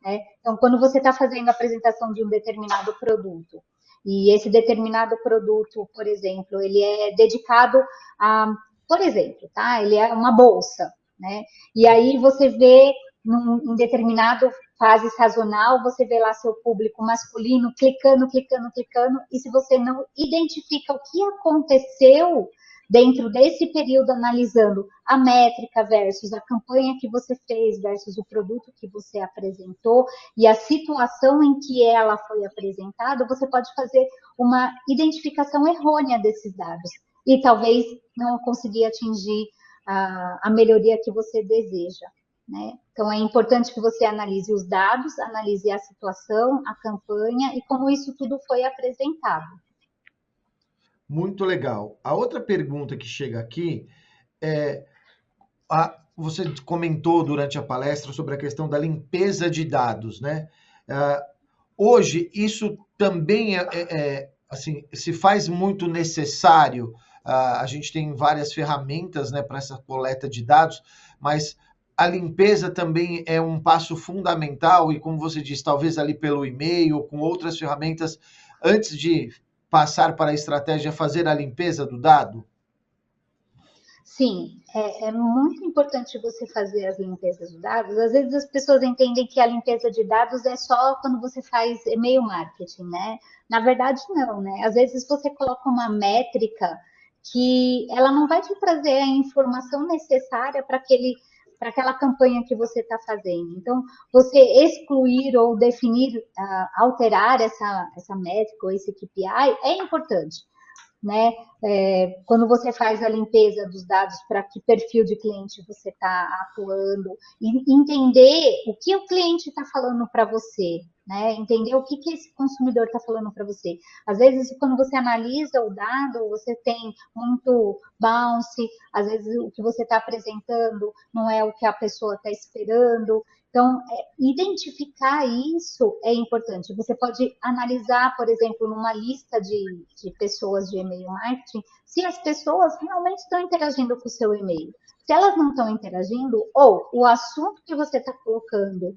Né? Então, quando você está fazendo a apresentação de um determinado produto, e esse determinado produto, por exemplo, ele é dedicado a, por exemplo, tá? Ele é uma bolsa, né? E aí você vê em determinado fase sazonal, você vê lá seu público masculino clicando, clicando, clicando, e se você não identifica o que aconteceu dentro desse período, analisando a métrica versus a campanha que você fez versus o produto que você apresentou e a situação em que ela foi apresentada, você pode fazer uma identificação errônea desses dados e talvez não conseguir atingir a melhoria que você deseja. Né? Então, é importante que você analise os dados, analise a situação, a campanha e como isso tudo foi apresentado. Muito legal. A outra pergunta que chega aqui é: você comentou durante a palestra sobre a questão da limpeza de dados, né? Ah, hoje, isso também assim, se faz muito necessário. A gente tem várias ferramentas, né, para essa coleta de dados, mas a limpeza também é um passo fundamental, e como você disse, talvez ali pelo e-mail ou com outras ferramentas, antes de passar para a estratégia, fazer a limpeza do dado. Sim, é muito importante você fazer as limpezas de dados. Às vezes as pessoas entendem que a limpeza de dados é só quando você faz e-mail marketing, né? Na verdade, não, né? Às vezes você coloca uma métrica que ela não vai te trazer a informação necessária para aquela campanha que você está fazendo. Então, você excluir ou definir, alterar essa métrica ou esse KPI é importante, né? Quando você faz a limpeza dos dados para que perfil de cliente você está atuando, e entender o que o cliente está falando para você, né? Entender o que esse consumidor está falando para você. Às vezes, quando você analisa o dado, você tem muito bounce, às vezes o que você está apresentando não é o que a pessoa está esperando. Então, identificar isso é importante. Você pode analisar, por exemplo, numa lista de pessoas de e-mail marketing, se as pessoas realmente estão interagindo com o seu e-mail. Se elas não estão interagindo, ou o assunto que você está colocando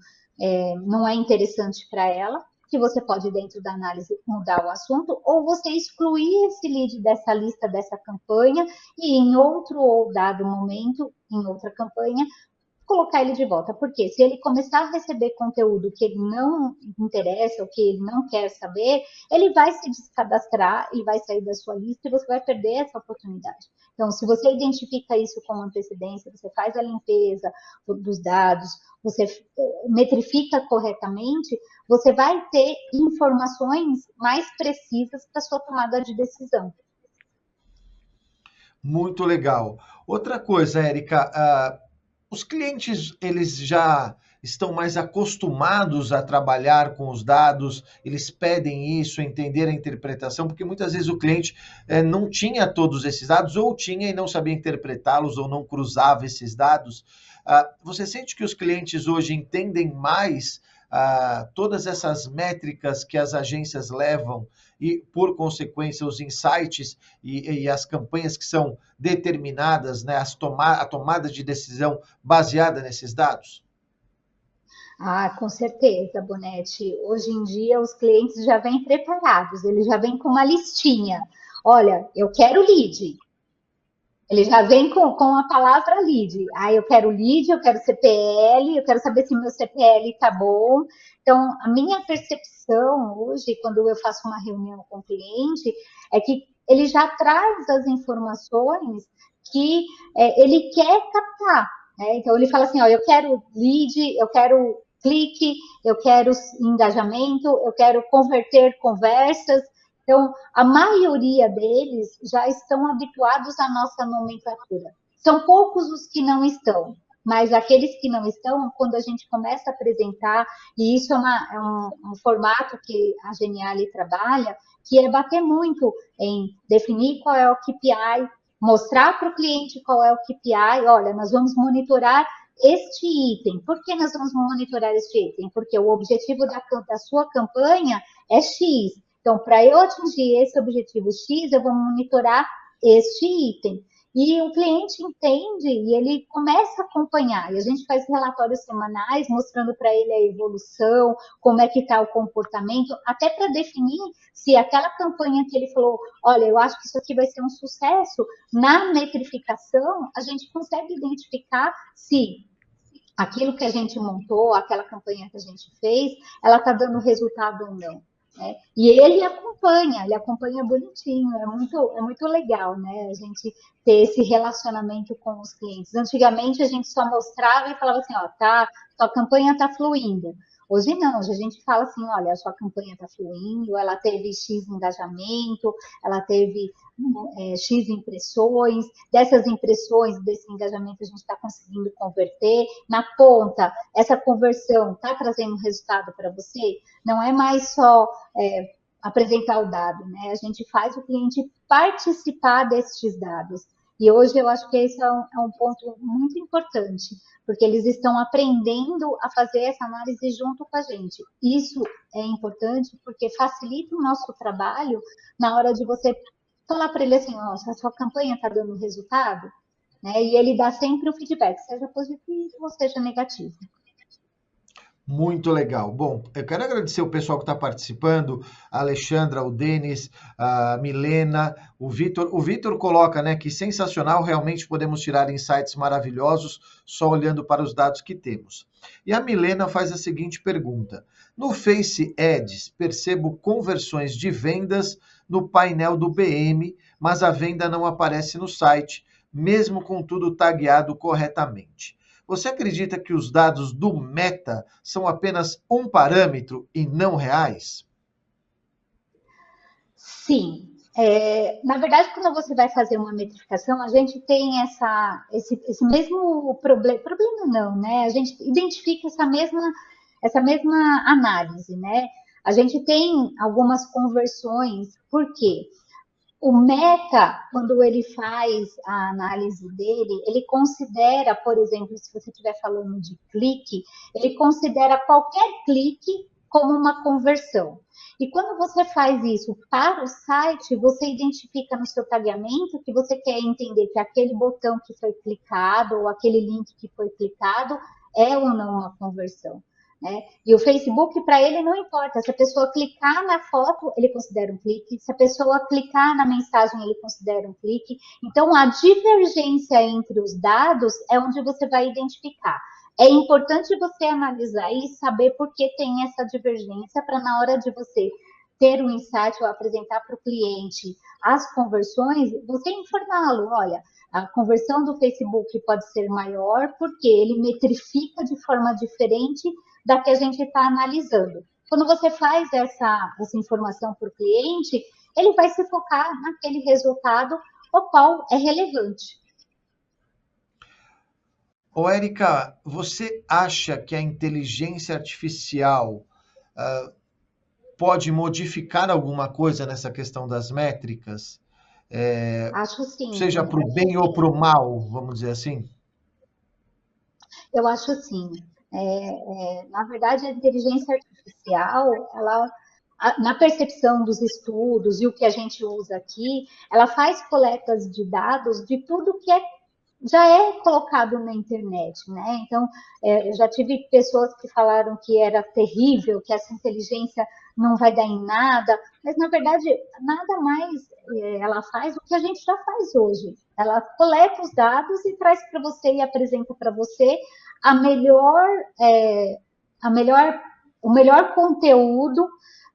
não é interessante para ela, que você pode, dentro da análise, mudar o assunto, ou você excluir esse lead dessa lista, dessa campanha, e em outro ou dado momento, em outra campanha, colocar ele de volta. Porque se ele começar a receber conteúdo que ele não interessa, ou que ele não quer saber, ele vai se descadastrar e vai sair da sua lista e você vai perder essa oportunidade. Então, se você identifica isso com antecedência, você faz a limpeza dos dados, você metrifica corretamente, você vai ter informações mais precisas para sua tomada de decisão. Muito legal. Outra coisa, Érica, os clientes, eles já estão mais acostumados a trabalhar com os dados, eles pedem isso, entender a interpretação, porque muitas vezes o cliente não tinha todos esses dados, ou tinha e não sabia interpretá-los, ou não cruzava esses dados. Você sente que os clientes hoje entendem mais todas essas métricas que as agências levam e, por consequência, os insights e as campanhas que são determinadas, né, a tomada de decisão baseada nesses dados? Ah, com certeza, Bonetti. Hoje em dia os clientes já vêm preparados, eles já vêm com uma listinha. Olha, eu quero lead. Ele já vem com a palavra lead. Ah, eu quero lead, eu quero CPL, eu quero saber se meu CPL está bom. Então, a minha percepção hoje, quando eu faço uma reunião com o cliente, é que ele já traz as informações que ele quer captar. Né? Então, ele fala assim: ó, eu quero lead, eu quero clique, eu quero engajamento, eu quero converter conversas. Então, a maioria deles já estão habituados à nossa nomenclatura. São poucos os que não estão, mas aqueles que não estão, quando a gente começa a apresentar, e isso é um formato que a Geniali trabalha, que é bater muito em definir qual é o KPI, mostrar para o cliente qual é o KPI, olha, nós vamos monitorar este item. Por que nós vamos monitorar este item? Porque o objetivo da sua campanha é X. Então, para eu atingir esse objetivo X, eu vou monitorar este item. E o cliente entende e ele começa a acompanhar. E a gente faz relatórios semanais mostrando para ele a evolução, como é que está o comportamento, até para definir se aquela campanha que ele falou, olha, eu acho que isso aqui vai ser um sucesso, na metrificação, a gente consegue identificar se aquilo que a gente montou, aquela campanha que a gente fez, ela está dando resultado ou não. Né? E ele acompanha bonitinho, é muito legal, né? A gente ter esse relacionamento com os clientes. Antigamente a gente só mostrava e falava assim, ó, tá, sua campanha está fluindo. Hoje não, hoje a gente fala assim, olha, a sua campanha está fluindo, ela teve X engajamento, ela teve X impressões, dessas impressões, desse engajamento a gente está conseguindo converter. Na ponta, essa conversão está trazendo resultado para você? Não é mais só apresentar o dado, né? A gente faz o cliente participar destes dados. E hoje eu acho que esse é um ponto muito importante, porque eles estão aprendendo a fazer essa análise junto com a gente. Isso é importante porque facilita o nosso trabalho na hora de você falar para ele assim, ó, a sua campanha está dando resultado, né? E ele dá sempre o feedback, seja positivo ou seja negativo. Muito legal. Bom, eu quero agradecer o pessoal que está participando, a Alexandra, o Denis, a Milena, o Vitor. O Vitor coloca, né, que sensacional, realmente podemos tirar insights maravilhosos só olhando para os dados que temos. E a Milena faz a seguinte pergunta: no Face Ads, percebo conversões de vendas no painel do BM, mas a venda não aparece no site, mesmo com tudo tagueado corretamente. Você acredita que os dados do Meta são apenas um parâmetro e não reais? Sim. Na verdade, quando você vai fazer uma metrificação, a gente tem esse mesmo problema, problema não, né? A gente identifica essa mesma análise, né? A gente tem algumas conversões, por quê? O Meta, quando ele faz a análise dele, ele considera, por exemplo, se você estiver falando de clique, ele considera qualquer clique como uma conversão. E quando você faz isso para o site, você identifica no seu tagueamento que você quer entender que aquele botão que foi clicado ou aquele link que foi clicado é ou não uma conversão. Né? E o Facebook, para ele, não importa. Se a pessoa clicar na foto, ele considera um clique. Se a pessoa clicar na mensagem, ele considera um clique. Então, a divergência entre os dados é onde você vai identificar. É importante você analisar e saber por que tem essa divergência, para na hora de você ter um insight ou apresentar para o cliente as conversões, você informá-lo, olha, a conversão do Facebook pode ser maior porque ele metrifica de forma diferente da que a gente está analisando. Quando você faz essa informação para o cliente, ele vai se focar naquele resultado o qual é relevante. Ô, Érica, você acha que a inteligência artificial pode modificar alguma coisa nessa questão das métricas? Acho sim. Seja para o bem ou para o mal, vamos dizer assim? Eu acho sim. Na verdade, a inteligência artificial, ela, na percepção dos estudos e o que a gente usa aqui, ela faz coletas de dados de tudo que já é colocado na internet, né? Então, eu já tive pessoas que falaram que era terrível, que essa inteligência não vai dar em nada, mas na verdade nada mais ela faz o que a gente já faz hoje. Ela coleta os dados e traz para você e apresenta para você a melhor, é, a melhor, o melhor conteúdo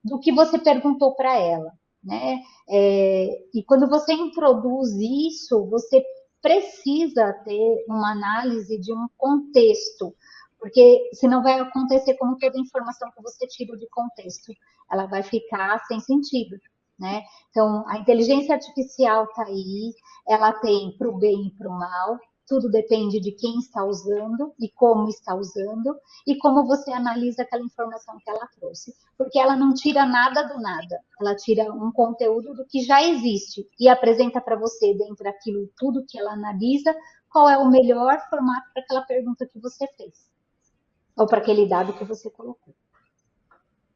do que você perguntou para ela, né? E quando você introduz isso, você precisa ter uma análise de um contexto, porque senão vai acontecer como toda informação que você tira de contexto, ela vai ficar sem sentido, né? Então, a inteligência artificial está aí, ela tem para o bem e para o mal, tudo depende de quem está usando e como está usando e como você analisa aquela informação que ela trouxe. Porque ela não tira nada do nada, ela tira um conteúdo do que já existe e apresenta para você, dentro daquilo tudo que ela analisa, qual é o melhor formato para aquela pergunta que você fez ou para aquele dado que você colocou.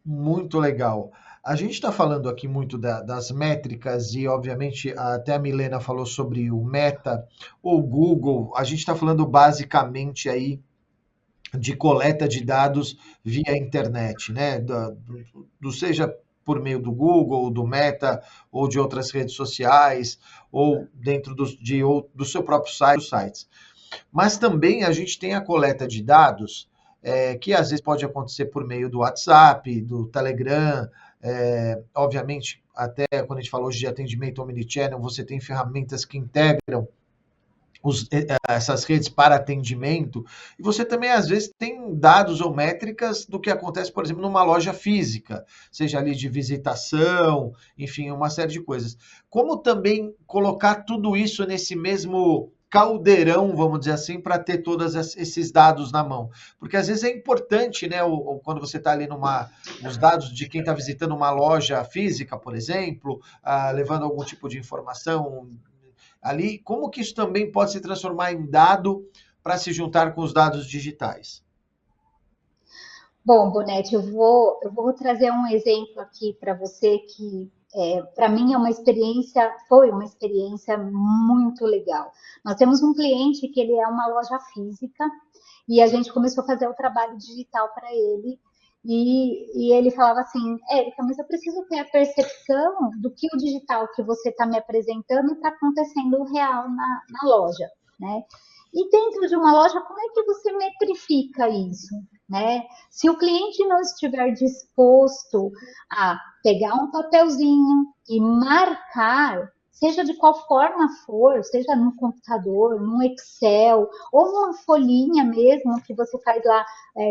Muito legal. A gente está falando aqui muito das métricas e, obviamente, até a Milena falou sobre o Meta ou Google. A gente está falando basicamente aí de coleta de dados via internet, né? Seja por meio do Google, do Meta ou de outras redes sociais ou dentro do seu próprio site, dos sites. Mas também a gente tem a coleta de dados que às vezes pode acontecer por meio do WhatsApp, do Telegram, obviamente, até quando a gente fala hoje de atendimento omnichannel, você tem ferramentas que integram essas redes para atendimento, e você também, às vezes, tem dados ou métricas do que acontece, por exemplo, numa loja física, seja ali de visitação, enfim, uma série de coisas. Como também colocar tudo isso nesse mesmo caldeirão, vamos dizer assim, para ter todos esses dados na mão? Porque às vezes é importante, né, quando você está ali os dados de quem está visitando uma loja física, por exemplo, levando algum tipo de informação ali, como que isso também pode se transformar em dado para se juntar com os dados digitais? Bom, Bonete, eu vou trazer um exemplo aqui para você que, para mim, foi uma experiência muito legal. Nós temos um cliente que ele é uma loja física e a gente começou a fazer o trabalho digital para ele. E ele falava assim, Érica, mas eu preciso ter a percepção do que o digital que você está me apresentando está acontecendo real na loja, né? E dentro de uma loja, como é que você metrifica isso, né? Se o cliente não estiver disposto a pegar um papelzinho e marcar, seja de qual forma for, seja no computador, no Excel, ou numa folhinha mesmo, que você faz lá,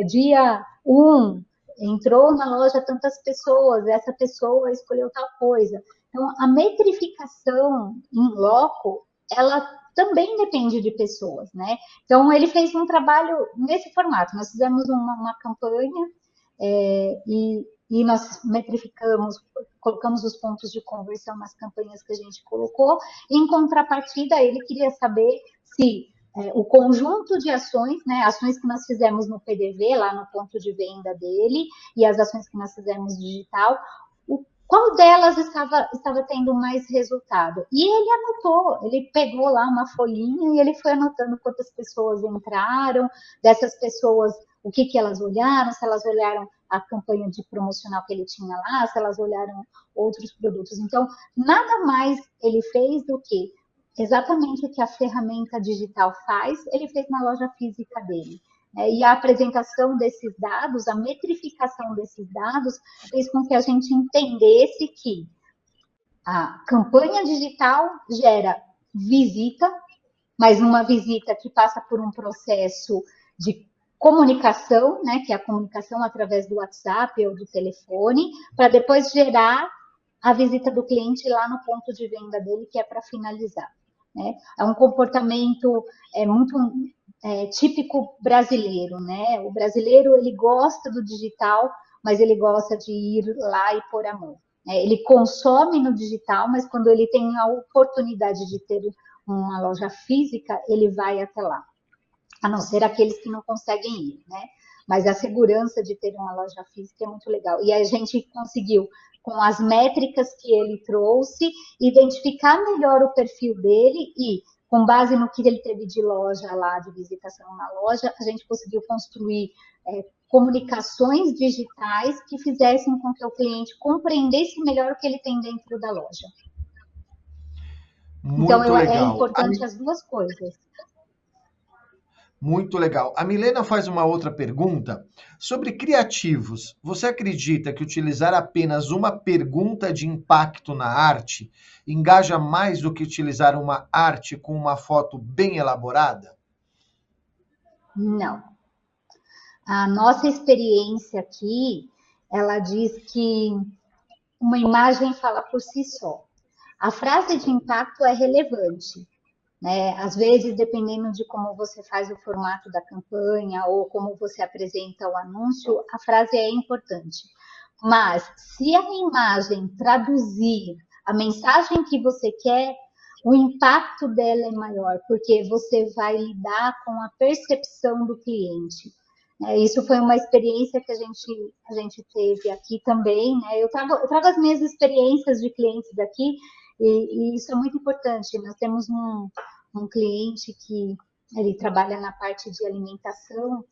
dia 1, entrou na loja tantas pessoas, essa pessoa escolheu tal coisa. Então, a metrificação em loco, ela também depende de pessoas, né? Então, ele fez um trabalho nesse formato. Nós fizemos uma campanha e nós metrificamos, colocamos os pontos de conversão nas campanhas que a gente colocou. Em contrapartida, ele queria saber se o conjunto de ações, né, ações que nós fizemos no PDV, lá no ponto de venda dele, e as ações que nós fizemos digital, qual delas estava tendo mais resultado? E ele anotou, ele pegou lá uma folhinha e ele foi anotando quantas pessoas entraram, dessas pessoas, o que elas olharam, se elas olharam a campanha de promocional que ele tinha lá, se elas olharam outros produtos. Então, nada mais ele fez do que exatamente o que a ferramenta digital faz, ele fez na loja física dele. E a apresentação desses dados, a metrificação desses dados, fez com que a gente entendesse que a campanha digital gera visita, mas uma visita que passa por um processo de comunicação, né, que é a comunicação através do WhatsApp ou do telefone, para depois gerar a visita do cliente lá no ponto de venda dele, que é para finalizar. Né? É um comportamento muito típico brasileiro, né? O brasileiro, ele gosta do digital, mas ele gosta de ir lá e pôr a mão. Ele consome no digital, mas quando ele tem a oportunidade de ter uma loja física, ele vai até lá. A não ser aqueles que não conseguem ir, né? Mas a segurança de ter uma loja física é muito legal. E a gente conseguiu, com as métricas que ele trouxe, identificar melhor o perfil dele e, com base no que ele teve de loja lá, de visitação na loja, a gente conseguiu construir comunicações digitais que fizessem com que o cliente compreendesse melhor o que ele tem dentro da loja. Então, Muito é legal. importante as duas coisas. Muito legal. A Milena faz uma outra pergunta sobre criativos. Você acredita que utilizar apenas uma pergunta de impacto na arte engaja mais do que utilizar uma arte com uma foto bem elaborada? Não. A nossa experiência aqui, ela diz que uma imagem fala por si só. A frase de impacto é relevante, né? Às vezes, dependendo de como você faz o formato da campanha ou como você apresenta o anúncio, a frase é importante. Mas se a imagem traduzir a mensagem que você quer, o impacto dela é maior, porque você vai lidar com a percepção do cliente. Isso foi uma experiência que a gente teve aqui também, né? Eu trago as minhas experiências de clientes daqui, e isso é muito importante. Nós temos um cliente que ele trabalha na parte de alimentação,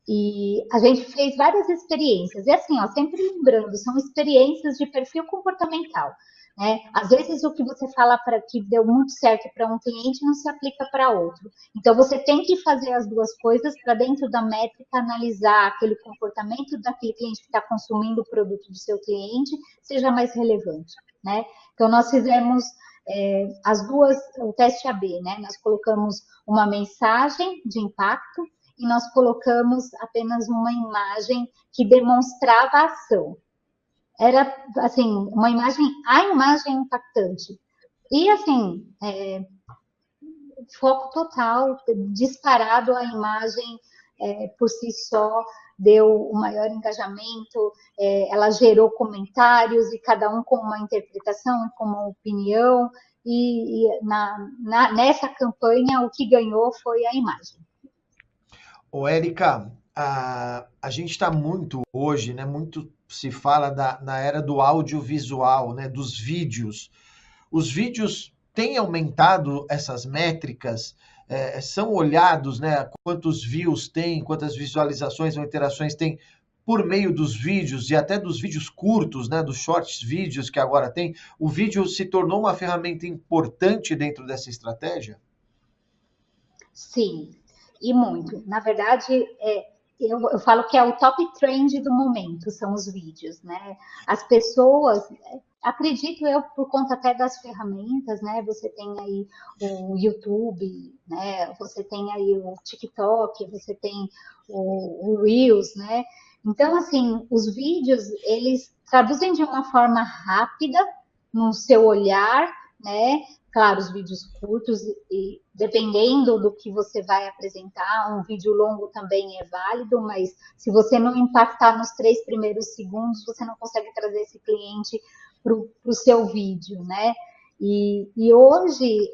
e a gente fez várias experiências. E assim, ó, sempre lembrando, são experiências de perfil comportamental. Né? Às vezes o que você fala para que deu muito certo para um cliente não se aplica para outro. Então você tem que fazer as duas coisas para dentro da métrica analisar aquele comportamento daquele cliente que está consumindo o produto do seu cliente seja mais relevante. Né? Então nós fizemos as duas, o teste AB, né? Nós colocamos uma mensagem de impacto e nós colocamos apenas uma imagem que demonstrava a ação. Era, assim, a imagem impactante. E, assim, foco total, disparado, a imagem por si só deu o maior engajamento, ela gerou comentários e cada um com uma interpretação, com uma opinião, e nessa campanha o que ganhou foi a imagem. Ô, Érica, a gente está muito hoje, né? Muito se fala na era do audiovisual, né? Dos vídeos. Os vídeos têm aumentado essas métricas, são olhados, né? Quantos views tem, quantas visualizações ou interações tem por meio dos vídeos e até dos vídeos curtos, né? Dos shorts vídeos que agora tem. O vídeo se tornou uma ferramenta importante dentro dessa estratégia? Sim, e muito. Na verdade, eu falo que é o top trend do momento, são os vídeos, né? As pessoas, acredito eu, por conta até das ferramentas, né? Você tem aí o YouTube, né? Você tem aí o TikTok, você tem o Reels, né? Então, assim, os vídeos, eles traduzem de uma forma rápida no seu olhar, né? Claro, os vídeos curtos, e dependendo do que você vai apresentar, um vídeo longo também é válido, mas se você não impactar nos 3 primeiros segundos, você não consegue trazer esse cliente para o seu vídeo, né? E hoje,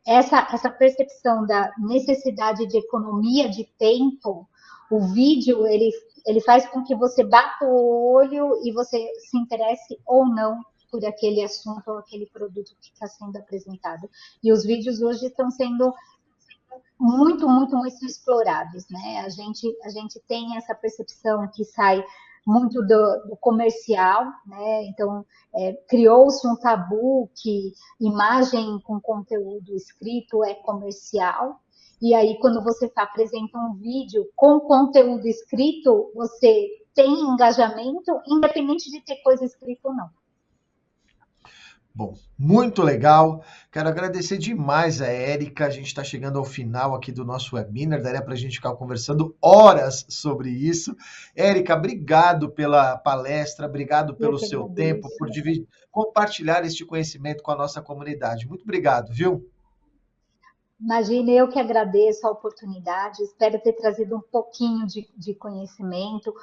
essa percepção da necessidade de economia de tempo, o vídeo, ele faz com que você bata o olho e você se interesse ou não por aquele assunto ou aquele produto que está sendo apresentado. E os vídeos hoje estão sendo muito, muito, muito explorados, né? A gente tem essa percepção que sai muito do comercial, né? Então, criou-se um tabu que imagem com conteúdo escrito é comercial, e aí quando você apresenta um vídeo com conteúdo escrito, você tem engajamento, independente de ter coisa escrita ou não. Bom, muito legal. Quero agradecer demais a Érica. A gente está chegando ao final aqui do nosso webinar. Daria para a gente ficar conversando horas sobre isso. Érica, obrigado pela palestra, obrigado pelo seu tempo, por compartilhar este conhecimento com a nossa comunidade. Muito obrigado, viu? Imagina, eu que agradeço a oportunidade, espero ter trazido um pouquinho de conhecimento.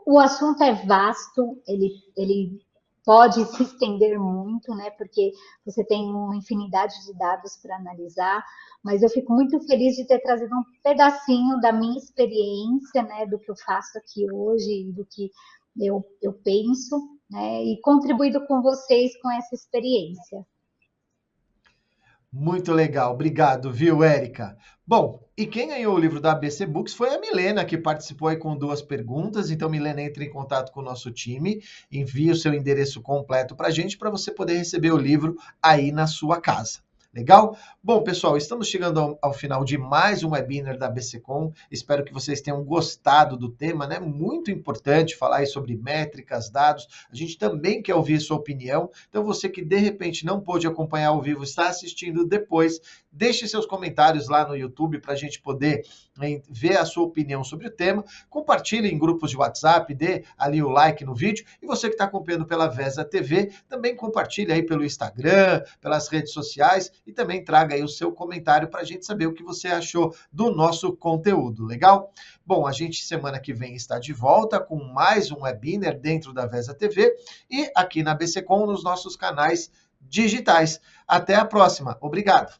O assunto é vasto, ele pode se estender muito, né? Porque você tem uma infinidade de dados para analisar, mas eu fico muito feliz de ter trazido um pedacinho da minha experiência, né? Do que eu faço aqui hoje, do que eu penso, né? E contribuído com vocês com essa experiência. Muito legal, obrigado, viu, Érica? Bom, e quem ganhou o livro da ABC Books foi a Milena, que participou aí com 2 perguntas. Então, Milena, entre em contato com o nosso time, envie o seu endereço completo para a gente, para você poder receber o livro aí na sua casa. Legal? Bom, pessoal, estamos chegando ao final de mais um webinar da BCCom. Espero que vocês tenham gostado do tema, né? Muito importante falar aí sobre métricas, dados. A gente também quer ouvir sua opinião. Então, você que de repente não pôde acompanhar ao vivo, está assistindo depois, deixe seus comentários lá no YouTube para a gente poder ver a sua opinião sobre o tema. Compartilhe em grupos de WhatsApp, dê ali o like no vídeo. E você que está acompanhando pela VESA TV, também compartilhe aí pelo Instagram, pelas redes sociais e também traga aí o seu comentário para a gente saber o que você achou do nosso conteúdo, legal? Bom, a gente semana que vem está de volta com mais um webinar dentro da VESA TV e aqui na BCCom nos nossos canais digitais. Até a próxima. Obrigado.